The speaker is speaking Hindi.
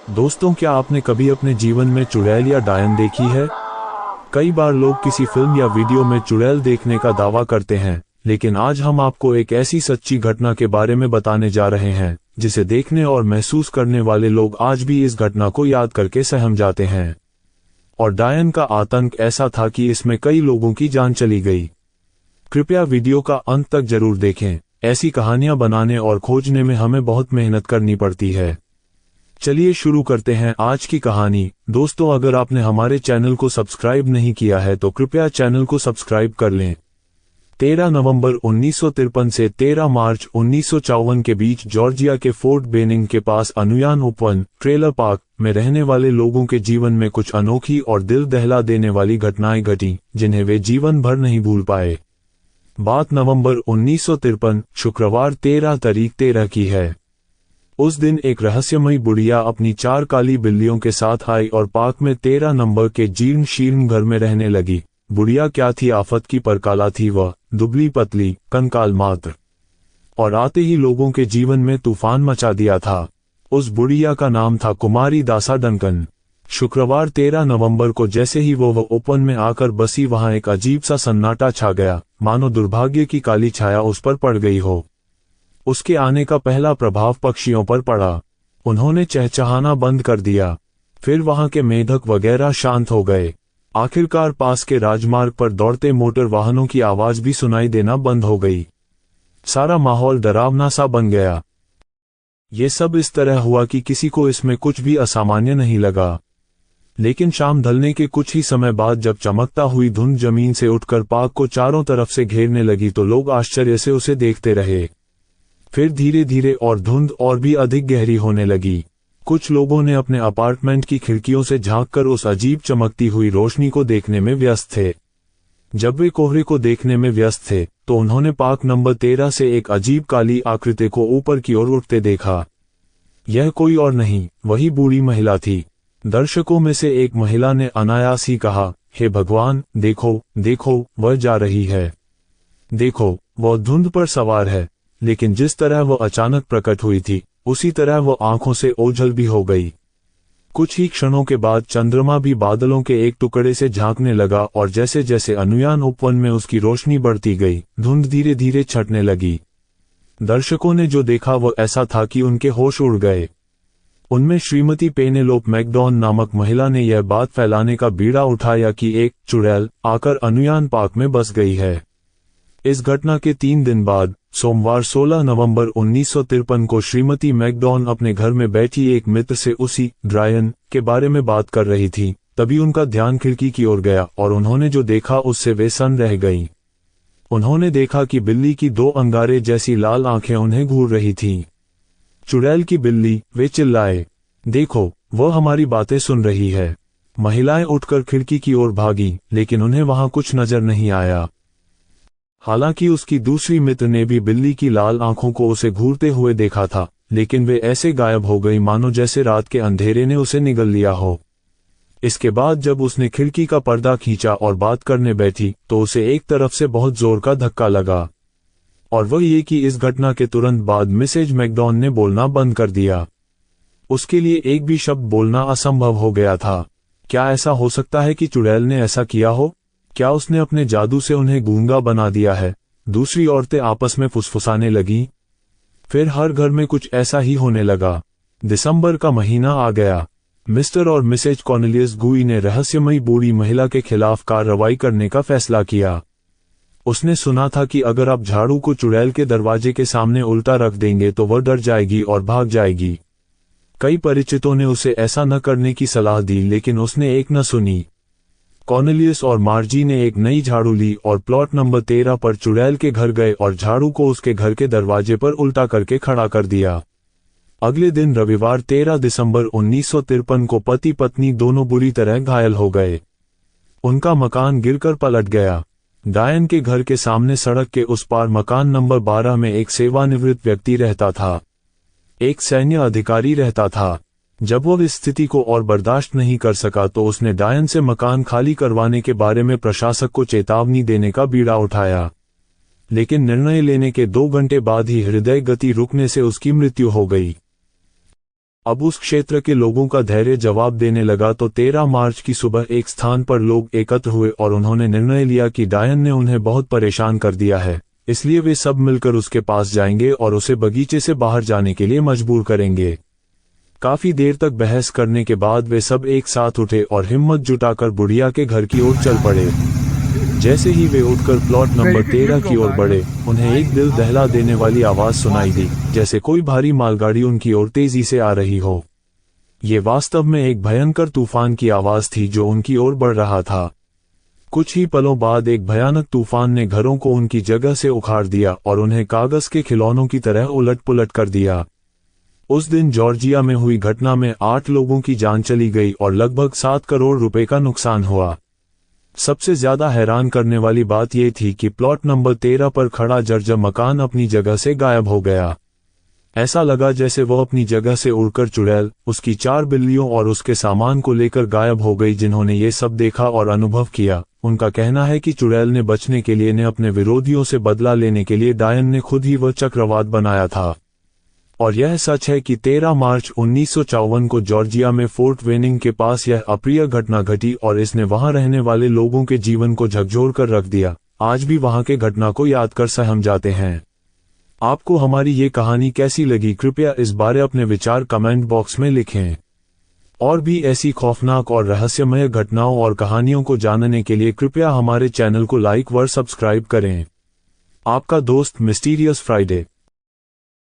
दोस्तों, क्या आपने कभी अपने जीवन में चुड़ैल या डायन देखी है? कई बार लोग किसी फिल्म या वीडियो में चुड़ैल देखने का दावा करते हैं, लेकिन आज हम आपको एक ऐसी सच्ची घटना के बारे में बताने जा रहे हैं जिसे देखने और महसूस करने वाले लोग आज भी इस घटना को याद करके सहम जाते हैं। और डायन का आतंक ऐसा था कि इसमें कई लोगों की जान चली गई। कृपया वीडियो का अंत तक जरूर देखें। ऐसी कहानियां बनाने और खोजने में हमें बहुत मेहनत करनी पड़ती है। चलिए शुरू करते हैं आज की कहानी। दोस्तों, अगर आपने हमारे चैनल को सब्सक्राइब नहीं किया है तो कृपया चैनल को सब्सक्राइब कर लें। 13 नवंबर 1953 से 13 मार्च 1954 के बीच जॉर्जिया के फोर्ट बेनिंग के पास अनुयान ओपन ट्रेलर पार्क में रहने वाले लोगों के जीवन में कुछ अनोखी और दिल दहला देने वाली घटनाएं घटी, जिन्हें वे जीवन भर नहीं भूल पाए। बात नवंबर 1953 शुक्रवार 13 की है। उस दिन एक रहस्यमयी बुढ़िया अपनी 4 काली बिल्लियों के साथ आई और पार्क में 13 नंबर के जीर्ण शीर्ण घर में रहने लगी। बुढ़िया क्या थी आफत की, पर काला थी वह, दुबली पतली, कंकाल मात्र, और आते ही लोगों के जीवन में तूफान मचा दिया था। उस बुढ़िया का नाम था कुमारी दासा डंकन। शुक्रवार 13 नवंबर को जैसे ही वो ओपन में आकर बसी, वहां एक अजीब सा सन्नाटा छा गया, मानो दुर्भाग्य की काली छाया उस पर पड़ गई हो। उसके आने का पहला प्रभाव पक्षियों पर पड़ा। उन्होंने चहचहाना बंद कर दिया। फिर वहां के मेढक वगैरह शांत हो गए। आखिरकार पास के राजमार्ग पर दौड़ते मोटर वाहनों की आवाज भी सुनाई देना बंद हो गई। सारा माहौल डरावना सा बन गया। ये सब इस तरह हुआ कि किसी को इसमें कुछ भी असामान्य नहीं लगा। लेकिन शाम ढलने के कुछ ही समय बाद जब चमकता हुई धुंध जमीन से उठकर पार्क को चारों तरफ से घेरने लगी तो लोग आश्चर्य से उसे देखते रहे। फिर धीरे धीरे और धुंध और भी अधिक गहरी होने लगी। कुछ लोगों ने अपने अपार्टमेंट की खिड़कियों से झांककर उस अजीब चमकती हुई रोशनी को देखने में व्यस्त थे। जब वे कोहरे को देखने में व्यस्त थे तो उन्होंने पार्क नंबर 13 से एक अजीब काली आकृति को ऊपर की ओर उठते देखा। यह कोई और नहीं, वही बूढ़ी महिला थी। दर्शकों में से एक महिला ने अनायास ही कहा, हे भगवान, देखो देखो, वह जा रही है। देखो, वह धुंध पर सवार है। लेकिन जिस तरह वह अचानक प्रकट हुई थी, उसी तरह वह आंखों से ओझल भी हो गई। कुछ ही क्षणों के बाद चंद्रमा भी बादलों के एक टुकड़े से झांकने लगा और जैसे जैसे अनुयान उपवन में उसकी रोशनी बढ़ती गई, धुंध धीरे धीरे छटने लगी। दर्शकों ने जो देखा वह ऐसा था कि उनके होश उड़ गए। उनमें श्रीमती पेनेलोप मैकडॉन नामक महिला ने यह बात फैलाने का बीड़ा उठाया कि एक चुड़ैल आकर अनुयान पार्क में बस गई है। इस घटना के 3 दिन बाद सोमवार 16 नवंबर 1953 को श्रीमती मैकडॉन अपने घर में बैठी एक मित्र से उसी ड्रायन के बारे में बात कर रही थी। तभी उनका ध्यान खिड़की की ओर गया और उन्होंने जो देखा उससे वे सन्न रह गईं। उन्होंने देखा कि बिल्ली की 2 अंगारे जैसी लाल आंखें उन्हें घूर रही थीं। चुड़ैल की बिल्ली, वे चिल्लाए। देखो, वह हमारी बातें सुन रही है। महिलाएं उठकर खिड़की की ओर भागी, लेकिन उन्हें वहां कुछ नजर नहीं आया। हालांकि उसकी दूसरी मित्र ने भी बिल्ली की लाल आंखों को उसे घूरते हुए देखा था, लेकिन वे ऐसे गायब हो गई मानो जैसे रात के अंधेरे ने उसे निगल लिया हो। इसके बाद जब उसने खिड़की का पर्दा खींचा और बात करने बैठी तो उसे एक तरफ से बहुत जोर का धक्का लगा, और वह ये कि इस घटना के तुरंत बाद मिसेज मैकडॉन ने बोलना बंद कर दिया। उसके लिए एक भी शब्द बोलना असंभव हो गया था। क्या ऐसा हो सकता है कि चुड़ैल ने ऐसा किया हो? क्या उसने अपने जादू से उन्हें गूंगा बना दिया है? दूसरी औरतें आपस में फुसफुसाने लगीं। फिर हर घर में कुछ ऐसा ही होने लगा। दिसंबर का महीना आ गया। मिस्टर और मिसेज कॉर्नेलियस गुई ने रहस्यमयी बूढ़ी महिला के खिलाफ कार्रवाई करने का फैसला किया। उसने सुना था कि अगर आप झाड़ू को चुड़ैल के दरवाजे के सामने उल्टा रख देंगे तो वह डर जाएगी और भाग जाएगी। कई परिचितों ने उसे ऐसा न करने की सलाह दी, लेकिन उसने एक न सुनी। कॉर्नेलियस और मार्जी ने एक नई झाड़ू ली और प्लॉट नंबर 13 पर चुड़ैल के घर गए और झाड़ू को उसके घर के दरवाजे पर उल्टा करके खड़ा कर दिया। अगले दिन रविवार 13 दिसंबर 1953 को पति पत्नी दोनों बुरी तरह घायल हो गए। उनका मकान गिरकर पलट गया। डायन के घर के सामने सड़क के उस पार मकान नंबर 12 में एक सेवानिवृत्त व्यक्ति रहता था। एक सैन्य अधिकारी रहता था। जब वह इस स्थिति को और बर्दाश्त नहीं कर सका तो उसने डायन से मकान खाली करवाने के बारे में प्रशासक को चेतावनी देने का बीड़ा उठाया। लेकिन निर्णय लेने के 2 घंटे बाद ही हृदय गति रुकने से उसकी मृत्यु हो गई। अब उस क्षेत्र के लोगों का धैर्य जवाब देने लगा तो 13 मार्च की सुबह एक स्थान पर लोग एकत्र हुए और उन्होंने निर्णय लिया कि डायन ने उन्हें बहुत परेशान कर दिया है, इसलिए वे सब मिलकर उसके पास जाएंगे और उसे बगीचे से बाहर जाने के लिए मजबूर करेंगे। काफी देर तक बहस करने के बाद वे सब एक साथ उठे और हिम्मत जुटाकर बुढ़िया के घर की ओर चल पड़े। जैसे ही वे उठकर प्लॉट नंबर 13 की ओर बढ़े, उन्हें एक दिल दहला देने वाली आवाज सुनाई दी, जैसे कोई भारी मालगाड़ी उनकी ओर तेजी से आ रही हो। ये वास्तव में एक भयंकर तूफान की आवाज थी जो उनकी ओर बढ़ रहा था। कुछ ही पलों बाद एक भयानक तूफान ने घरों को उनकी जगह से उखाड़ दिया और उन्हें कागज के खिलौनों की तरह उलट पुलट कर दिया। उस दिन जॉर्जिया में हुई घटना में 8 लोगों की जान चली गई और लगभग 7 करोड़ रुपए का नुकसान हुआ। सबसे ज्यादा हैरान करने वाली बात यह थी कि प्लॉट नंबर 13 पर खड़ा जर्जर मकान अपनी जगह से गायब हो गया। ऐसा लगा जैसे वो अपनी जगह से उड़कर चुड़ैल, उसकी 4 बिल्लियों और उसके सामान को लेकर गायब हो गई। जिन्होंने ये सब देखा और अनुभव किया, उनका कहना है कि चुड़ैल ने बचने के लिए अपने विरोधियों से बदला लेने के लिए डायन ने खुद ही वह चक्रवात बनाया था। और यह सच है कि 13 मार्च 1954 को जॉर्जिया में फोर्ट वेनिंग के पास यह अप्रिय घटना घटी और इसने वहां रहने वाले लोगों के जीवन को झकझोर कर रख दिया। आज भी वहां के घटना को याद कर सहम जाते हैं। आपको हमारी ये कहानी कैसी लगी? कृपया इस बारे अपने विचार कमेंट बॉक्स में लिखें। और भी ऐसी खौफनाक और रहस्यमय घटनाओं और कहानियों को जानने के लिए कृपया हमारे चैनल को लाइक व सब्सक्राइब करें। आपका दोस्त मिस्टीरियस फ्राइडे।